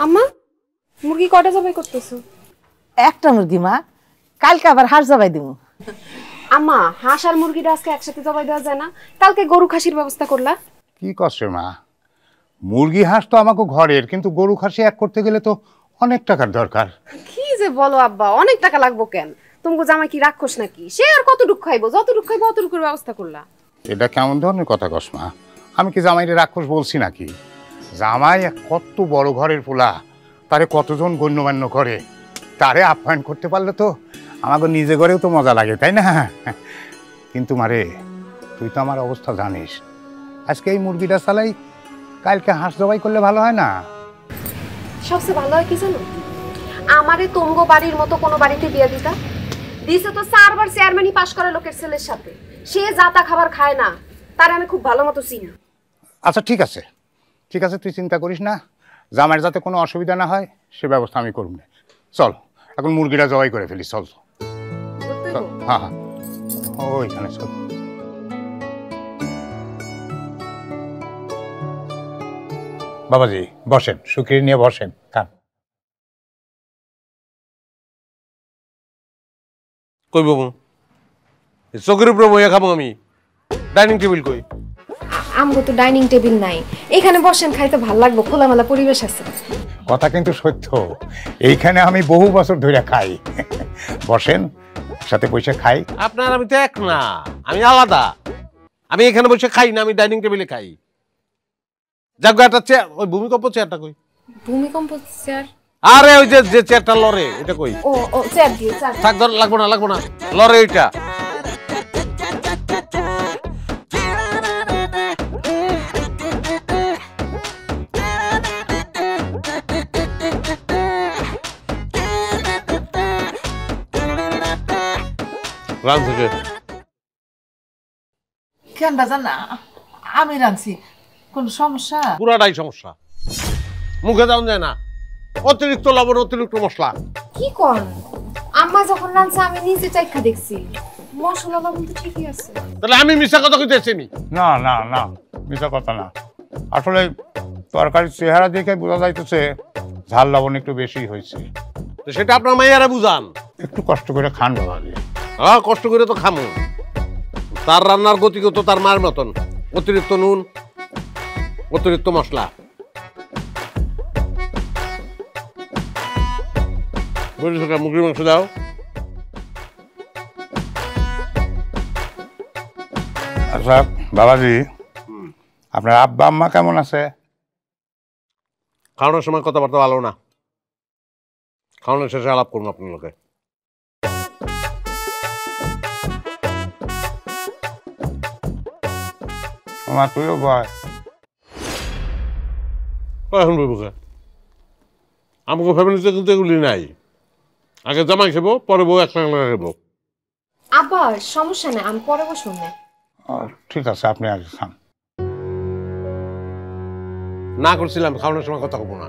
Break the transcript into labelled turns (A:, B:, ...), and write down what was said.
A: আম্মা মুরগি কয়টা জবাই করতেছো?
B: একটা মুরগি মা, কালকে আবার হাঁস জবাই দিব।
A: আম্মা হাঁস আর মুরগিটা আজকে একসাথে জবাই দেওয়া যায় না? কালকে গরু খাসির ব্যবস্থা করলা।
C: কি করছে মা? মুরগি হাঁস তো আমাকে ঘরের, কিন্তু গরু খাসি এক করতে গেলে তো অনেক টাকার দরকার।
A: কি যে বলো আব্বা, অনেক টাকা লাগবো কেন? তুমি জামাই কি রাক্ষস নাকি? সে আর কতটুক খাইবো? যতটুক খাইবো অতটুকুর ব্যবস্থা করলা।
C: এটা কেমন ধরনের কথা কস মা? আমি কি জামাইরে রাক্ষস বলছি নাকি? জামাই কত বড় ঘরের পোলা, তারে কতজন গণ্যমান্য করে, তারে আপ্যায়ন করতে পারলে তো আমাকে নিজে ঘরেও তো মজা লাগে, তাই না? কিন্তু মারে, তুই তো আমার অবস্থা জানিস। আজকে এই মুরগিটা চালাই, কালকে হাঁস জবাই করলে ভালো হয় না?
A: সবচেয়ে ভালো হয় কি জানো? আমারে তোমগো বাড়ির মতো কোনো বাড়িতে বিয়ে দিতা। দিছে তো 4 বার চেয়ারম্যানই পাশ করা লোকের ছেলের সাথে। সে জাতা খাবার খায় না, তার আমি খুব ভালো মতো চিনি।
C: আচ্ছা ঠিক আছে, ঠিক আছে, তুই চিন্তা করিস না। জামাইয়ের যাতে কোনো অসুবিধা না হয় সে ব্যবস্থা আমি করব। চল এখন মুরগিটা জবাই করে ফেলি, চল। হ্যাঁ হ্যাঁ, ওইখানে চল। বাবাজি বসেন, সুখির নিয়ে বসেন, খান।
D: কই বাবু, চোখের উপরে বইয়া খাবো আমি? ডাইনিং টেবিল কই?
A: আমগো তো ডাইনিং টেবিল নাই, এখানে বসেন, খাইতে ভালো লাগবে, খোলামেলা পরিবেশ আছে।
C: কথা কিন্তু সত্য, এইখানে আমি বহু বছর ধরে খাই। বসেন, সাথে বসে খাই।
D: আপনার আমি তো এক না, আমি আলাদা। আমি এখানে বসে খাই না, আমি ডাইনিং টেবিলে খাই। যাক একটা চেয়ার, ওই ভূমিকম্প চেয়ারটা কই?
A: ভূমিকম্প চেয়ার?
D: আরে ওই যে চেয়ারটা লরে, এটা কই?
A: ও চেয়ার দিয়ে, চেয়ার
D: থাক, ধর, লাগবো না, লরে ওইটা। রান থেকে
B: কেন বাজান না, আমি রাঁধছি, কোন সমস্যা?
D: পুরাটাই সমস্যা, মুখে যাওয়া যায় না। অতিরিক্ত লবণ, অতিরিক্ত মশলা।
A: কি কর? আম্মা যখন রাঁধছে আমি নিজে চাইখা দেখছি, মশলা লবণ তো ঠিকই আছে।
D: তাহলে আমি মিশা কথা কইতেছি?
C: না না না, মিথ্যা কথা না। আসলে তরকারির চেহারা দেখে বোঝা যাইতেছে ঝাল লবণ একটু বেশি হয়েছে।
D: সেটা আপনার মাইয়ারা বুঝান।
C: একটু কষ্ট করে খান বাবাজি।
D: হ্যাঁ, কষ্ট করে তো খামো। তার রান্নার গতিগত তার মার মতন, অতিরিক্ত নুন, অতিরিক্ত মশলা। মুরগির মাংস দাও।
C: আচ্ছা বাবাজি, আপনার আব্বা আম্মা কেমন আছে?
D: খাওয়ানোর সময় কথাবার্তা ভালো না, খাওয়ানোর শেষে আলাপ করুন আপনার লোকে।
C: আমার তুইও বয়।
D: এখন বলবো আমাকে ফ্যামিলিতে কিন্তু এগুলি নাই। আগে জামাই খাবো, পরে বউ একসঙ্গে খাবো।
A: আবার সমস্যা নেই, আমি পরে বসুন না।
C: ঠিক আছে, আপনি আগে খান।
D: না করছিলাম, খাওয়ানোর সময় কথা বলবো না।